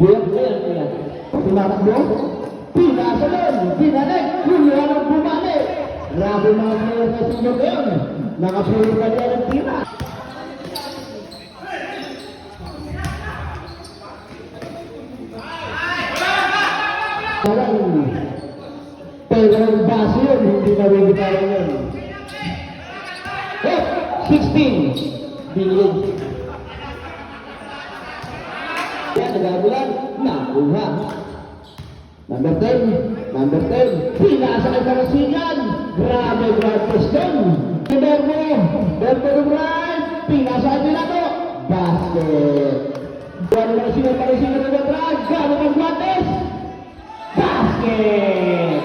Buyan. Tumatakbo. Pinasalon. Pinalik. Julio ang bumalik. Grabe mga player na sino ngayon. Nakapuro ka niya ng tira. Pero ang base yun, hindi na wibitaran yun. 16 billion. Yan, nagagulan, nakuha. Number 10, pinasa kay Karasigan. Grabe, question. Berto right, pinasa kay Pinato. Basket. Gano'n na sila Karasigan ng right, gano'n ang Guantes. Basket.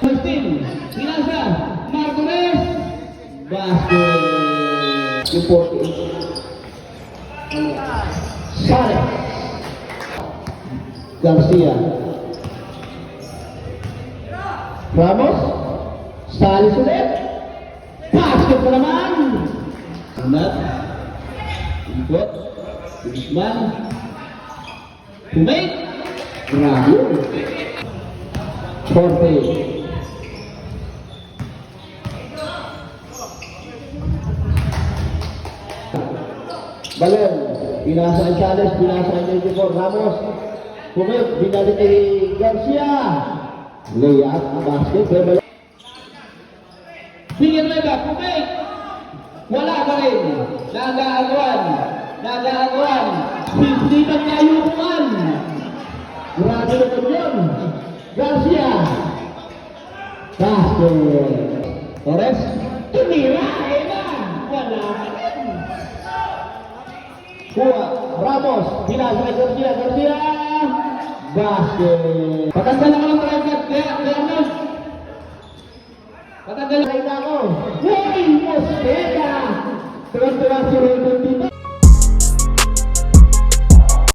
15, pinasa, Martinez. Basket. Yung 48. Sare. Garcia. Ramos. Salis ulit. Basket pa naman. Anat. Ikot. Guzman. Humay. Grabe. Forte. Balon. Pinasa ang Chales. Pinasa ang 24. Ramos. Humay. Binalik kay Garcia. Layup, basket, balon. Tingin na ba, Kumay? Wala pa rin. Nagaagawan. Hindi man nayukuan. Grabe naman yun. Garcia. Basket. Torres. Tumira. Wala pa rin. Kuha. Ramos. Pinasa kay Garcia. Basket. Patanda na ka ng trikat. Kaya na. Patanda na ako. Hoy! Mosqueda! Tuwan-tuwan si Raymond dito.